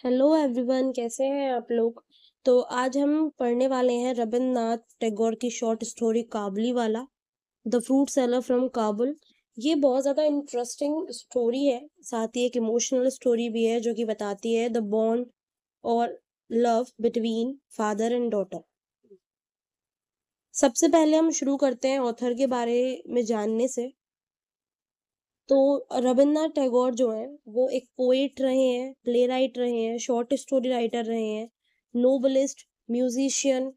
Hello everyone, कैसे हैं आप लोग। तो आज हम पढ़ने वाले हैं रविंद्रनाथ टैगोर की शॉर्ट स्टोरी काबुली वाला, the fruit seller from Kabul. ये बहुत ज़्यादा इंटरेस्टिंग स्टोरी है, साथ ही एक इमोशनल स्टोरी भी है जो कि बताती है द बॉन्ड और love between father and daughter. सबसे पहले हम शुरू करते हैं ऑथर के बारे में जानने से। तो रविंद्रनाथ टैगोर जो हैं वो एक पोएट रहे हैं, प्ले राइट रहे हैं, शॉर्ट स्टोरी राइटर रहे हैं, नोबलिस्ट, म्यूजिशियन,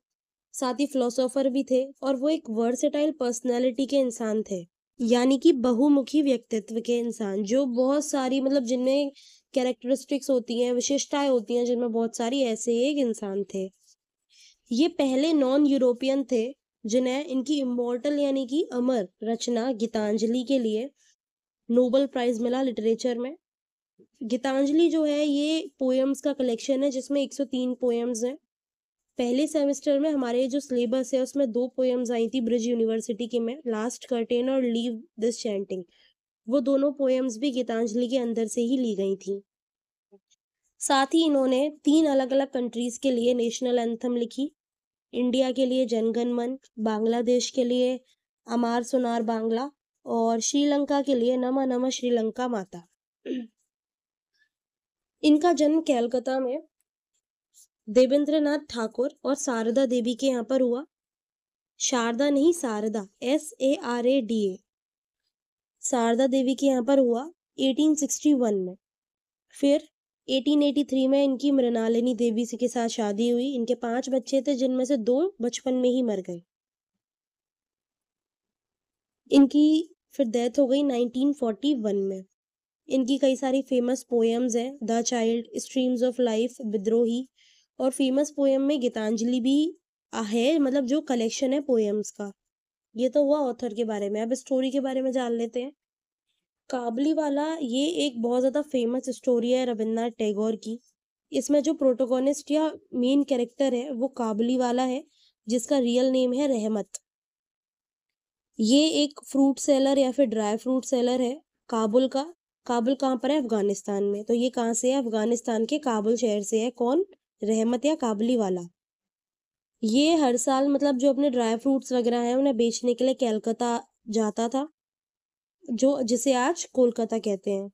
साथ ही फिलोसोफर भी थे और वो एक वर्सेटाइल पर्सनालिटी के इंसान थे। यानी कि बहुमुखी व्यक्तित्व के इंसान, जो बहुत सारी जिनमें कैरेक्टरिस्टिक्स होती हैं, विशेषताएं होती हैं, जिनमें बहुत सारी, ऐसे एक इंसान थे। ये पहले नॉन यूरोपियन थे जिन्हें इनकी इमॉर्टल यानी कि अमर रचना गीतांजलि के लिए नोबेल प्राइज मिला लिटरेचर में। गीतांजलि जो है ये पोएम्स का कलेक्शन है जिसमें 103 पोएम्स हैं। पहले सेमेस्टर में हमारे जो सिलेबस है उसमें 2 पोएम्स आई थी ब्रिज यूनिवर्सिटी की में, लास्ट कर्टेन और लीव दिस चैंटिंग। वो दोनों पोएम्स भी गीतांजलि के अंदर से ही ली गई थी। साथ ही इन्होंने 3 अलग-अलग कंट्रीज के लिए नेशनल एंथम लिखी। इंडिया के लिए जनगण मन, बांग्लादेश के लिए अमार सुनार बांग्ला और श्रीलंका के लिए नमः नमः श्रीलंका माता। इनका जन्म कलकत्ता में देवेंद्रनाथ ठाकुर और शारदा देवी के यहाँ पर हुआ। शारदा नहीं, शारदा, SARADA, शारदा देवी के यहाँ पर हुआ 1861 में। फिर 1883 में इनकी मृणालिनी देवी से के साथ शादी हुई। इनके 5 बच्चे थे जिनमें से 2 बचपन में ही मर गए। इनकी फिर डेथ हो गई 1941 में। इनकी कई सारी फेमस पोएम्स हैं, the child, streams of life, विद्रोही, और फेमस पोएम में गीतांजलि भी है, जो कलेक्शन है पोएम्स का। ये तो हुआ ऑथर के बारे में। अब स्टोरी के बारे में जान लेते हैं। काबुली वाला ये एक बहुत ज़्यादा फेमस स्टोरी है रविंद्रनाथ टैगोर की। इसमें जो प्रोटोगोनिस्ट या मेन कैरेक्टर है वो काबुली वाला है, जिसका रियल नेम है रहमत। ये एक फ्रूट सेलर या फिर ड्राई फ्रूट सेलर है काबुल का। काबुल कहाँ पर है? अफगानिस्तान में। तो ये कहाँ से है? अफगानिस्तान के काबुल शहर से है। कौन? रहमत या काबुली वाला। ये हर साल जो अपने ड्राई फ्रूट्स वगैरह हैं उन्हें बेचने के लिए कलकत्ता जाता था, जो जिसे आज कोलकाता कहते हैं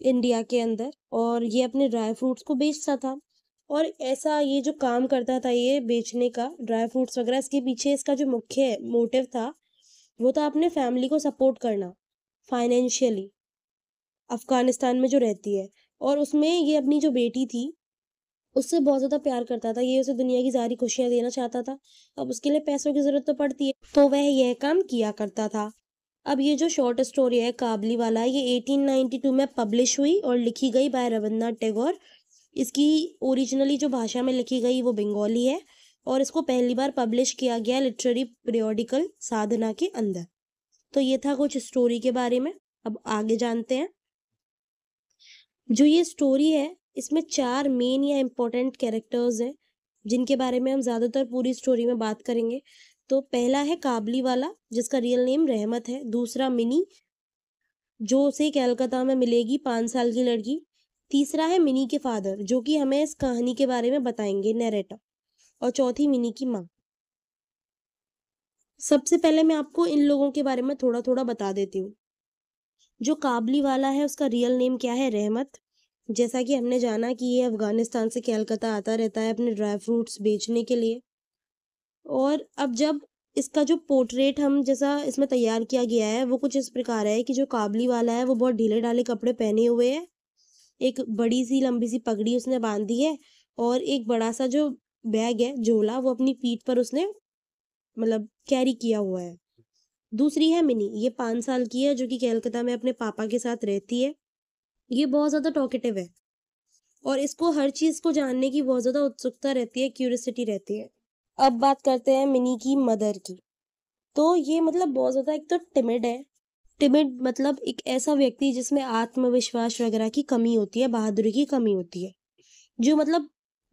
इंडिया के अंदर। और ये अपने ड्राई फ्रूट्स को बेचता था। और ऐसा ये जो काम करता था ये बेचने का ड्राई फ्रूट्स वगैरह, इसके पीछे इसका जो मुख्य मोटिव था वो था अपने फैमिली को सपोर्ट करना फाइनेंशियली, अफगानिस्तान में जो रहती है। और उसमें ये अपनी जो बेटी थी उससे बहुत ज़्यादा प्यार करता था। ये उसे दुनिया की सारी खुशियाँ देना चाहता था। अब उसके लिए पैसों की ज़रूरत तो पड़ती है, तो वह यह काम किया करता था। अब ये जो शॉर्ट स्टोरी है काबुली वाला, ये 1892 में पब्लिश हुई और लिखी गई बाय रविंद्रनाथ टैगोर। इसकी ओरिजिनली जो भाषा में लिखी गई वो बंगाली है और इसको पहली बार पब्लिश किया गया लिटरेरी पीरियोडिकल साधना के अंदर। तो ये था कुछ स्टोरी के बारे में। अब आगे जानते हैं। जो ये स्टोरी है इसमें 4 मेन या इम्पोर्टेंट कैरेक्टर्स हैं जिनके बारे में हम ज़्यादातर पूरी स्टोरी में बात करेंगे। तो पहला है काबुली वाला जिसका रियल नेम रहमत है। दूसरा मिनी, जो उसे कलकत्ता में मिलेगी, 5 साल की लड़की। तीसरा है मिनी के फादर जो कि हमें इस कहानी के बारे में बताएंगे, नैरेटर। और चौथी मिनी की माँ। सबसे पहले मैं आपको इन लोगों के बारे में थोड़ा थोड़ा बता देती हूँ। जो काबुली वाला है उसका रियल नेम क्या है? रहमत। जैसा कि हमने जाना कि ये अफगानिस्तान से कलकत्ता आता रहता है अपने ड्राई फ्रूट्स बेचने के लिए। और अब जब इसका जो पोर्ट्रेट हम जैसा इसमें तैयार किया गया है वो कुछ इस प्रकार है कि जो काबुली वाला है वो बहुत ढीले ढाले कपड़े पहने हुए है, एक बड़ी सी लंबी सी पगड़ी उसने बांधी है और एक बड़ा सा जो बैग है, झोला, वो अपनी पीठ पर उसने कैरी किया हुआ है। दूसरी है मिनी, ये 5 साल की है जो कि कलकत्ता में अपने पापा के साथ रहती है। ये बहुत ज़्यादा टॉकेटिव है और इसको हर चीज़ को जानने की बहुत ज़्यादा उत्सुकता रहती है, क्यूरियोसिटी रहती है। अब बात करते हैं मिनी की मदर की। तो ये बहुत ज़्यादा एक तो टिमिड है। टिमिड एक ऐसा व्यक्ति जिसमें आत्मविश्वास वगैरह की कमी होती है, बहादुरी की कमी होती है, जो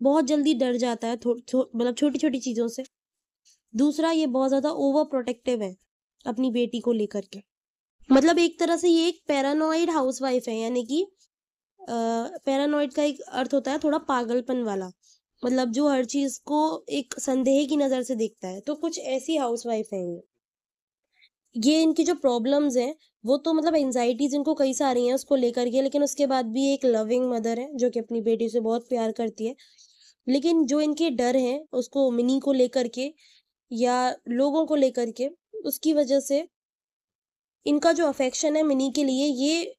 बहुत जल्दी डर जाता है छोटी-छोटी चीज़ों से। दूसरा, ये बहुत ज़्यादा ओवर प्रोटेक्टिव है अपनी बेटी को लेकर के। एक तरह से ये एक पैरानॉइड हाउसवाइफ है, यानी कि पैरानॉइड का एक अर्थ होता है थोड़ा पागलपन वाला, मतलब जो हर चीज़ को एक संदेह की नज़र से देखता है, तो कुछ ऐसी हाउसवाइफ़ हैं ये। ये इनकी जो प्रॉब्लम्स हैं, वो तो मतलब एंग्ज़ायटीज़ इनको कई सारी हैं उसको लेकर के, लेकिन उसके बाद भी एक लविंग मदर है, जो कि अपनी बेटी से बहुत प्यार करती है। लेकिन जो इनके डर हैं, उसको मिनी को लेकर के या लोगों को लेकर के, उसकी वजह से इनका जो अफ़ेक्शन है मिनी के लिए, ये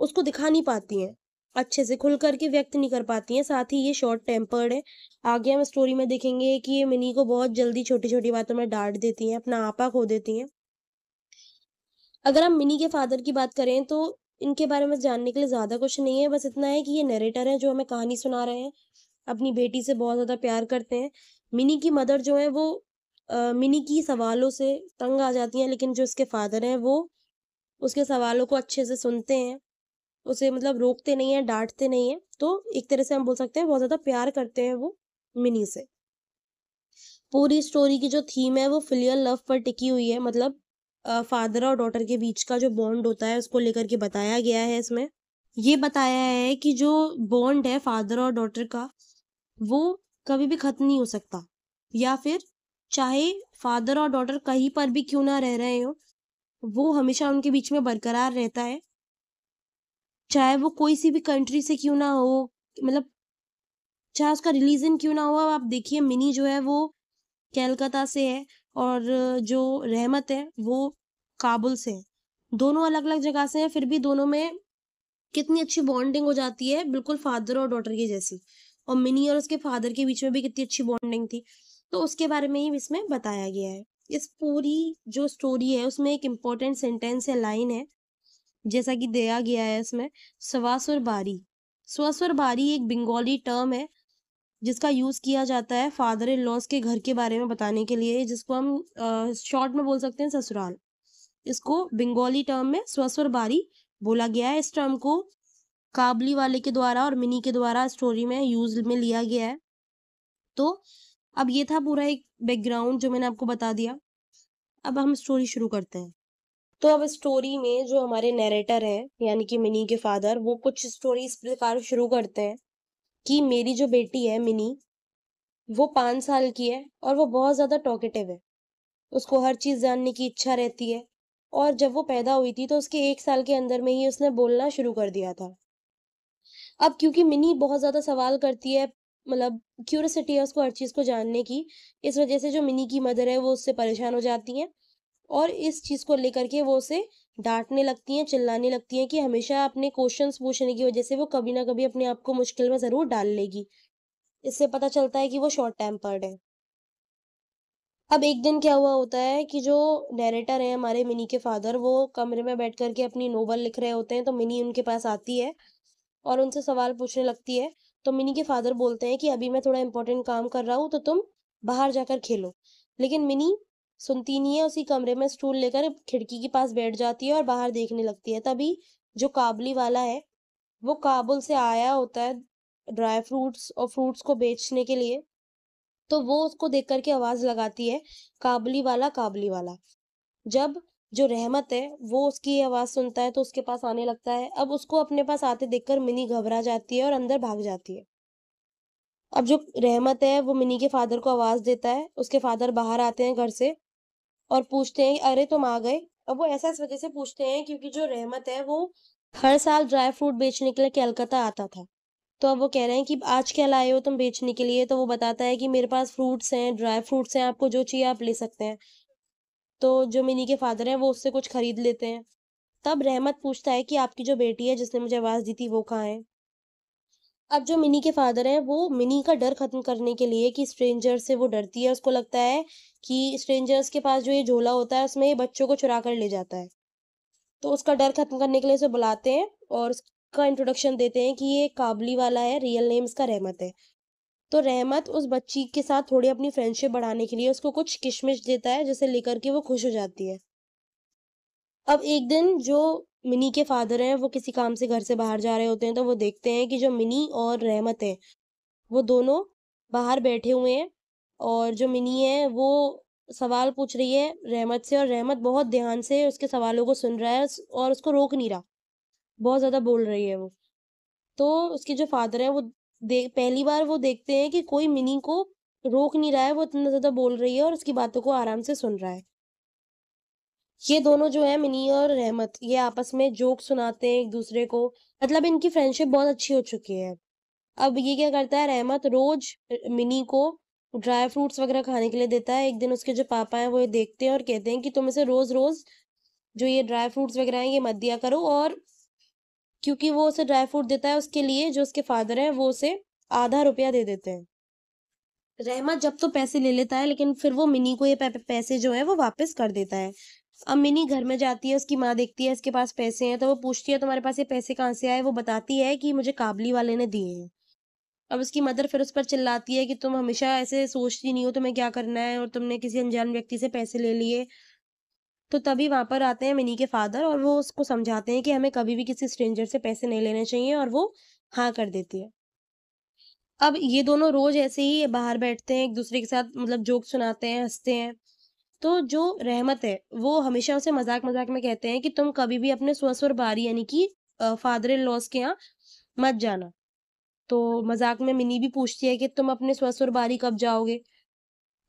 उसको दिखा नहीं पाती हैं। अच्छे से खुल कर के व्यक्त नहीं कर पाती हैं, साथ ही ये शॉर्ट टेम्पर्ड है। आगे हम स्टोरी में देखेंगे कि ये मिनी को बहुत जल्दी छोटी-छोटी बातों में डाँट देती हैं, अपना आपा खो देती हैं। अगर हम मिनी के फ़ादर की बात करें तो इनके बारे में जानने के लिए ज़्यादा कुछ नहीं है, बस इतना है कि ये नैरेटर हैं जो हमें कहानी सुना रहे हैं। अपनी बेटी से बहुत ज़्यादा प्यार करते हैं। मिनी की मदर जो है वो मिनी की सवालों से तंग आ जाती हैं, लेकिन जो इसके फ़ादर हैं वो उसके सवालों को अच्छे से सुनते हैं। उसे मतलब रोकते नहीं हैं, डाँटते नहीं हैं। तो एक तरह से हम बोल सकते हैं बहुत ज़्यादा प्यार करते हैं वो मिनी से। पूरी स्टोरी की जो थीम है वो फ़िलियल लव पर टिकी हुई है, मतलब फ़ादर और डॉटर के बीच का जो बॉन्ड होता है उसको लेकर के बताया गया है इसमें। ये बताया है कि जो बॉन्ड है फ़ादर और डॉटर का, वो कभी भी ख़त्म नहीं हो सकता, या फिर चाहे फ़ादर और डॉटर कहीं पर भी क्यों ना रह रहे हों, वो हमेशा उनके बीच में बरकरार रहता है। चाहे वो कोई सी भी कंट्री से क्यों ना हो, मतलब चाहे उसका रिलीजन क्यों ना हो। अब आप देखिए मिनी जो है वो कोलकाता से है और जो रहमत है वो काबुल से है। दोनों अलग-अलग जगह से हैं, फिर भी दोनों में कितनी अच्छी बॉन्डिंग हो जाती है, बिल्कुल फादर और डॉटर की जैसी। और मिनी और उसके फादर के बीच में भी कितनी अच्छी बॉन्डिंग थी। तो उसके बारे में ही इसमें बताया गया है। इस पूरी जो स्टोरी है उसमें एक इम्पोर्टेंट सेंटेंस या लाइन है, जैसा कि दिया गया है इसमें, सवासुर बारी। सवासुर बारी एक बंगाली टर्म है जिसका यूज़ किया जाता है फादर इन लॉज़ के घर के बारे में बताने के लिए, जिसको हम शॉर्ट में बोल सकते हैं ससुराल। इसको बंगाली टर्म में ससुर बारी बोला गया है। इस टर्म को काबली वाले के द्वारा और मिनी के द्वारा स्टोरी में यूज़ में लिया गया है। तो अब ये था पूरा एक बैकग्राउंड जो मैंने आपको बता दिया। अब हम स्टोरी शुरू करते हैं। तो अब स्टोरी में जो हमारे नैरेटर हैं, यानी कि मिनी के फादर, वो कुछ स्टोरी इस प्रकार शुरू करते हैं कि मेरी जो बेटी है मिनी, वो 5 साल की है और वो बहुत ज़्यादा टॉकेटिव है। उसको हर चीज़ जानने की इच्छा रहती है और जब वो पैदा हुई थी तो उसके 1 साल के अंदर में ही उसने बोलना शुरू कर दिया था। अब क्योंकि मिनी बहुत ज़्यादा सवाल करती है, मतलब क्यूरियोसिटी है उसको हर चीज़ को जानने की, इस वज़ह से जो मिनी की मदर है वो उससे परेशान हो जाती हैं और इस चीज़ को लेकर के वो उसे डाँटने लगती हैं, चिल्लाने लगती हैं कि हमेशा अपने क्वेश्चन्स पूछने की वज़ह से वो कभी न कभी अपने आप को मुश्किल में ज़रूर डाल लेगी। इससे पता चलता है कि वो शॉर्ट टेम्पर्ड है। अब एक दिन क्या हुआ होता है कि जो नैरेटर हैं हमारे मिनी के फादर, वो कमरे में बैठ कर के अपनी नोवेल लिख रहे होते हैं, तो मिनी उनके पास आती है और उनसे सवाल पूछने लगती है। तो मिनी के फादर बोलते हैं कि अभी मैं थोड़ा इम्पोर्टेंट काम कर रहा हूँ, तो तुम बाहर जाकर खेलो। लेकिन मिनी सुनती नहीं है, उसी कमरे में स्टूल लेकर खिड़की के पास बैठ जाती है और बाहर देखने लगती है। तभी जो काबली वाला है, वो काबुल से आया होता है ड्राई फ्रूट्स और फ्रूट्स को बेचने के लिए। तो वो उसको देख कर के आवाज़ लगाती है, काबुली वाला, काबुली वाला। जब जो रहमत है, वो उसकी आवाज़ सुनता है तो उसके पास आने लगता है। अब उसको अपने पास आते देखकर मिनी घबरा जाती है और अंदर भाग जाती है। अब जो रहमत है, वो मिनी के फ़ादर को आवाज़ देता है। उसके फ़ादर बाहर आते हैं घर से और पूछते हैं, "अरे! तुम आ गए?" अब वो ऐसा इस वज़ह से पूछते हैं क्योंकि जो रहमत है, वो हर साल ड्राई फ्रूट बेचने के लिए कलकत्ता आता था। तो अब वो कह रहे हैं कि आज क्या लाए हो तुम बेचने के लिए? तो वो बताता है कि मेरे पास फ्रूट्स हैं, ड्राई फ्रूट्स हैं, आपको जो चाहिए आप ले सकते हैं। तो जो मिनी के फादर हैं वो उससे कुछ खरीद लेते हैं। तब रहमत पूछता है कि आपकी जो बेटी है जिसने मुझे आवाज़ दी थी वो कहाँ है? अब जो मिनी के फादर हैं वो मिनी का डर खत्म करने के लिए कि स्ट्रेंजर से वो डरती है, उसको लगता है कि स्ट्रेंजर्स के पास जो ये झोला होता है उसमें ये बच्चों को चुरा कर ले जाता है। तो उसका डर खत्म करने के लिए उसे बुलाते हैं और उसका इंट्रोडक्शन देते हैं कि ये काबली वाला है, रियल नेम इसका रहमत है। तो रहमत उस बच्ची के साथ थोड़ी अपनी फ्रेंडशिप बढ़ाने के लिए उसको कुछ किशमिश देता है, जिसे लेकर के वो खुश हो जाती है। अब एक दिन जो मिनी के फादर हैं, वो किसी काम से घर से बाहर जा रहे होते हैं, तो वो देखते हैं कि जो मिनी और रहमत है, वो दोनों बाहर बैठे हुए हैं और जो मिनी है, वो सवाल पूछ रही है रहमत से और रहमत बहुत ध्यान से उसके सवालों को सुन रहा है और उसको रोक नहीं रहा। बहुत ज़्यादा बोल रही है वो। तो उसके जो फादर हैं वो पहली बार वो देखते हैं कि कोई मिनी को रोक नहीं रहा है, वो इतना ज़्यादा बोल रही है और उसकी बातों को आराम से सुन रहा है। ये दोनों जो है मिनी और रहमत, ये आपस में जोक सुनाते हैं एक-दूसरे को, मतलब इनकी फ्रेंडशिप बहुत अच्छी हो चुकी है। अब ये क्या करता है, रहमत रोज़ मिनी को ड्राई फ्रूट्स वग़ैरह खाने के लिए देता है। एक दिन उसके जो पापा हैं वो ये देखते हैं और कहते हैं कि तुम इसे रोज़-रोज़ जो ये ड्राई फ्रूट्स वग़ैरह हैं ये मत दिया करो, और क्योंकि वो उसे ड्राई फ्रूट देता है, उसके लिए जो उसके फादर हैं वो उसे आधा रुपया दे देते हैं। रहमत जब तो पैसे ले लेता है, लेकिन फिर वो मिनी को ये पैसे जो है वो वापस कर देता है। अब मिनी घर में जाती है, उसकी माँ देखती है इसके पास पैसे हैं, तो वो पूछती है तुम्हारे पास ये पैसे कहाँ से आए? वो बताती है कि मुझे काबली वाले ने दिए हैं। अब उसकी मदर फिर उस पर चिल्लाती है कि तुम हमेशा ऐसे सोचती नहीं हो, तुम्हें क्या करना है, और तुमने किसी अनजान व्यक्ति से पैसे ले लिए। तो तभी वहाँ पर आते हैं मिनी के फादर और वो उसको समझाते हैं कि हमें कभी भी किसी स्ट्रेंजर से पैसे नहीं लेने चाहिए, और वो हाँ कर देती है। अब ये दोनों रोज़ ऐसे ही बाहर बैठते हैं, एक-दूसरे के साथ मतलब जोक सुनाते हैं, हँसते हैं। तो जो रहमत है, वो हमेशा उसे मज़ाक-मज़ाक में कहते हैं कि तुम कभी भी अपने ससुर बारी यानी कि फादर इन लॉज़ के यहाँ मत जाना। तो मज़ाक में मिनी भी पूछती है कि तुम अपने ससुर बारी कब जाओगे?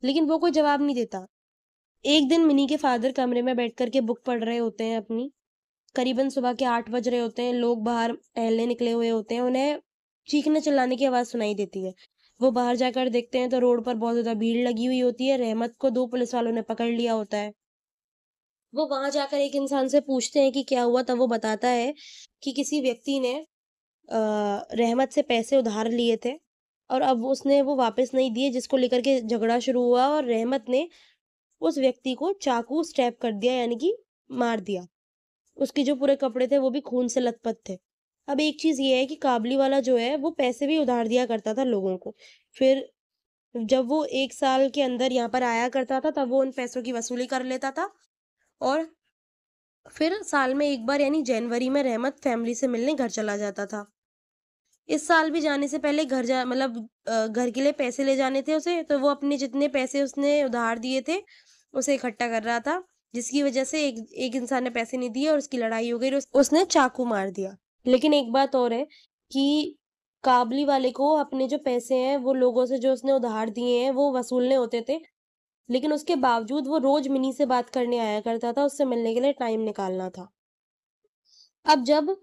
लेकिन वो कोई जवाब नहीं देता। एक दिन मिनी के फादर कमरे में बैठ कर के बुक पढ़ रहे होते हैं अपनी। करीबन सुबह के 8 बज रहे होते हैं, लोग बाहर टहलने निकले हुए होते हैं, उन्हें चीखने-चिल्लाने की आवाज़ सुनाई देती है। वो बाहर जाकर देखते हैं तो रोड पर बहुत ज़्यादा भीड़ लगी हुई होती है, रहमत को 2 पुलिस वालों ने पकड़ लिया होता है। वो वहाँ जाकर एक इंसान से पूछते हैं कि क्या हुआ, तब वो बताता है कि किसी व्यक्ति ने रहमत से पैसे उधार लिए थे और अब उसने वो वापस नहीं दिए, जिसको लेकर के झगड़ा शुरू हुआ और रहमत ने उस व्यक्ति को चाकू स्टैब कर दिया, यानी कि मार दिया। उसके जो पूरे कपड़े थे वो भी खून से लथपथ थे। अब एक चीज़ ये है कि काबली वाला जो है वो पैसे भी उधार दिया करता था लोगों को। फिर जब वो 1 साल के अंदर यहाँ पर आया करता था तब वो उन पैसों की वसूली कर लेता था, और फिर साल में 1 बार यानी जनवरी में रहमत फैमिली से मिलने घर चला जाता था। इस साल भी जाने से पहले घर जा मतलब घर के लिए पैसे ले जाने थे उसे, तो वो अपने जितने पैसे उसने उधार दिए थे, उसे इकट्ठा कर रहा था, जिसकी वजह से एक एक इंसान ने पैसे नहीं दिए और उसकी लड़ाई हो गई और उसने चाकू मार दिया। लेकिन एक बात और है कि काबली वाले को अपने जो पैसे हैं, वो लोगों से जो उसने उधार दिए हैं, वो वसूलने होते थे, लेकिन उसके बावजूद वो रोज़ मिनी से बात करने आया करता था, उससे मिलने के लिए टाइम निकालना था। अब जब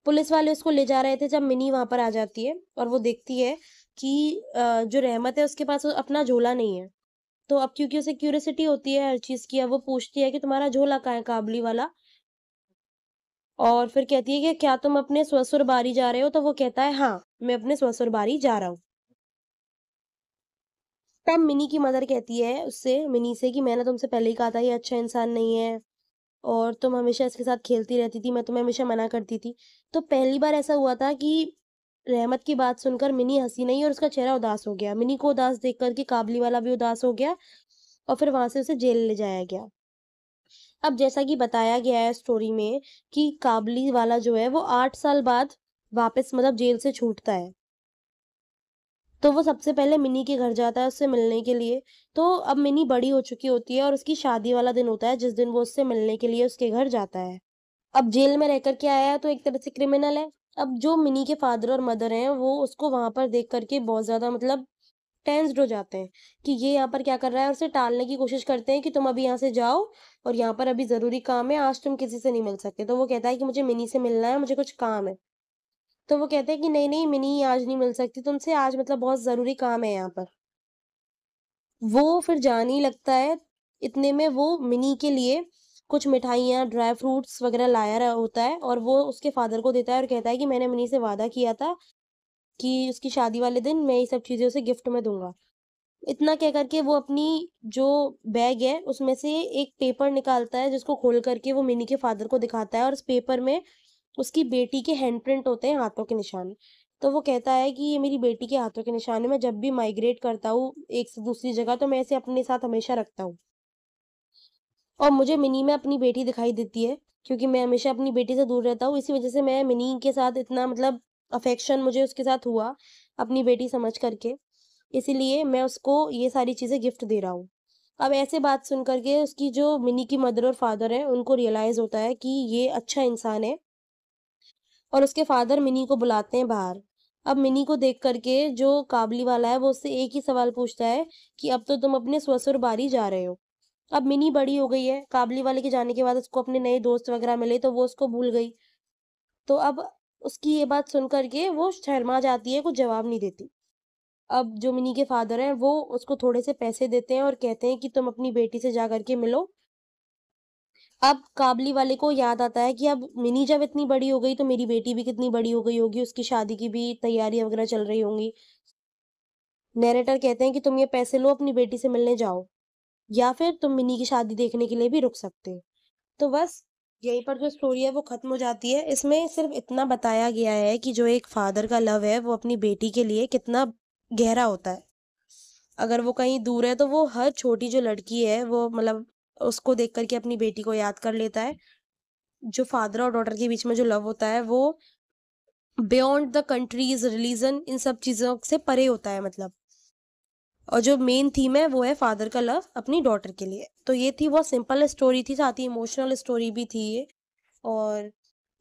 पुलिस वाले उसको ले जा रहे थे, जब मिनी वहाँ पर आ जाती है और वो देखती है कि जो रहमत है उसके पास अपना झोला नहीं है। तो अब क्योंकि उसे क्यूरियोसिटी होती है हर चीज़ की, अब वो पूछती है कि तुम्हारा झोला कहाँ है काबली वाला? और फिर कहती है कि क्या तुम अपने ससुर बारी जा रहे हो? तो वो कहता है हाँ, मैं अपने ससुर बारी जा रहा हूँ। तब मिनी की मदर कहती है उससे मिनी से कि मैंने तुमसे पहले ही कहा था ये अच्छा इंसान नहीं है, और तुम हमेशा इसके साथ खेलती रहती थी, मैं तुम्हें हमेशा मना करती थी। तो पहली बार ऐसा हुआ था कि रहमत की बात सुनकर मिनी हँसी नहीं और उसका चेहरा उदास हो गया। मिनी को उदास देख कर के काबली वाला भी उदास हो गया और फिर वहाँ से उसे जेल ले जाया गया। अब जैसा कि बताया गया है स्टोरी में कि काबली वाला जो है वो 8 साल बाद वापस मतलब जेल से छूटता है। तो वो सबसे पहले मिनी के घर जाता है उससे मिलने के लिए। तो अब मिनी बड़ी हो चुकी होती है और उसकी शादी वाला दिन होता है जिस दिन वो उससे मिलने के लिए उसके घर जाता है। अब जेल में रह कर के आया है तो एक तरह से क्रिमिनल है। अब जो मिनी के फादर और मदर हैं वो उसको वहाँ पर देख कर के बहुत ज़्यादा मतलब टेंस्ड हो जाते हैं कि ये यहाँ पर क्या कर रहा है, और उसे टालने की कोशिश करते हैं कि तुम अभी यहाँ से जाओ और यहाँ पर अभी ज़रूरी काम है, आज तुम किसी से नहीं मिल सकते। तो वो कहता है कि मुझे मिनी से मिलना है, मुझे कुछ काम है। तो वो कहते हैं कि नहीं-नहीं मिनी आज नहीं मिल सकती तुमसे, आज मतलब बहुत ज़रूरी काम है यहाँ पर। वो फिर जाने ही लगता है, इतने में वो मिनी के लिए कुछ मिठाइयाँ, ड्राई फ्रूट्स वग़ैरह लाया रहा होता है और वो उसके फ़ादर को देता है और कहता है कि मैंने मिनी से वादा किया था कि उसकी शादी वाले दिन मैं ये सब चीज़ें उसे गिफ्ट में दूँगा। इतना कह कर के वो अपनी जो बैग है उसमें से एक पेपर निकालता है जिसको खोल कर के वो मिनी के फ़ादर को दिखाता है और उस पेपर में उसकी बेटी के हैंड प्रिंट होते हैं, हाथों के निशान। तो वो कहता है कि ये मेरी बेटी के हाथों के निशान है, मैं जब भी माइग्रेट करता हूँ एक से दूसरी जगह तो मैं इसे अपने साथ हमेशा रखता हूँ। और मुझे मिनी में अपनी बेटी दिखाई देती है, क्योंकि मैं हमेशा अपनी बेटी से दूर रहता हूँ, इसी वज़ह से मैं मिनी के साथ इतना मतलब अफ़ेक्शन मुझे उसके साथ हुआ, अपनी बेटी समझ कर के, इसीलिए मैं उसको ये सारी चीज़ें गिफ्ट दे रहा हूँ। अब ऐसे बात सुन कर के उसकी जो मिनी की मदर और फादर हैं, उनको रियलाइज़ होता है कि ये अच्छा इंसान है और उसके फादर मिनी को बुलाते हैं बाहर। अब मिनी को देख कर के जो काबली वाला है वो उससे एक ही सवाल पूछता है कि अब तो तुम अपने ससुर बारी जा रहे हो। अब मिनी बड़ी हो गई है, काबली वाले के जाने के बाद उसको अपने नए दोस्त वगैरह मिले तो वो उसको भूल गई। तो अब उसकी ये बात सुन कर के वो शर्मा जाती है, कुछ जवाब नहीं देती। अब जो मिनी के फादर हैं वो उसको थोड़े से पैसे देते हैं और कहते हैं कि तुम अपनी बेटी से जा कर के मिलो। अब काबली वाले को याद आता है कि अब मिनी जब इतनी बड़ी हो गई तो मेरी बेटी भी कितनी बड़ी हो गई होगी, उसकी शादी की भी तैयारियां वगैरह चल रही होंगी। नैरेटर कहते हैं कि तुम ये पैसे लो, अपनी बेटी से मिलने जाओ, या फिर तुम मिनी की शादी देखने के लिए भी रुक सकते हो। तो बस यहीं पर जो स्टोरी है वो खत्म हो जाती है। इसमें सिर्फ इतना बताया गया है कि जो एक फादर का लव है वो अपनी बेटी के लिए कितना गहरा होता है। अगर वो कहीं दूर है तो वो हर छोटी जो लड़की है वो मतलब उसको देख कर के अपनी बेटी को याद कर लेता है। जो फादर और डॉटर के बीच में जो लव होता है वो बियॉन्ड द कंट्रीज, रिलीजन, इन सब चीज़ों से परे होता है मतलब। और जो मेन थीम है वो है फादर का लव अपनी डॉटर के लिए। तो ये थी, बहुत सिंपल स्टोरी थी, साथ ही इमोशनल स्टोरी भी थी ये। और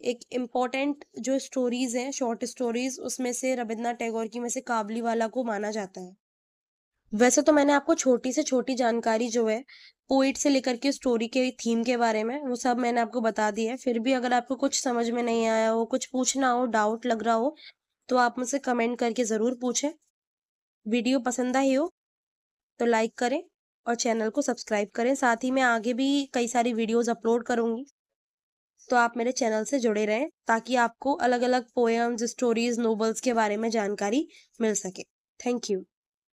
एक इम्पोर्टेंट जो स्टोरीज़ हैं, शॉर्ट स्टोरीज़, उसमें से रवींद्रनाथ टैगोर की में से काबुलीवाला को माना जाता है। वैसे तो मैंने आपको छोटी से छोटी जानकारी जो है, पोएट से लेकर के स्टोरी के थीम के बारे में, वो सब मैंने आपको बता दी है। फिर भी अगर आपको कुछ समझ में नहीं आया हो, कुछ पूछना हो, डाउट लग रहा हो, तो आप मुझसे कमेंट करके ज़रूर पूछें। वीडियो पसंद आई हो तो लाइक करें और चैनल को सब्सक्राइब करें। साथ ही मैं आगे भी कई सारी वीडियोज़ अपलोड करूँगी, तो आप मेरे चैनल से जुड़े रहें ताकि आपको अलग-अलग पोएम्स, स्टोरीज़, नोवेल्स के बारे में जानकारी मिल सके। Thank you.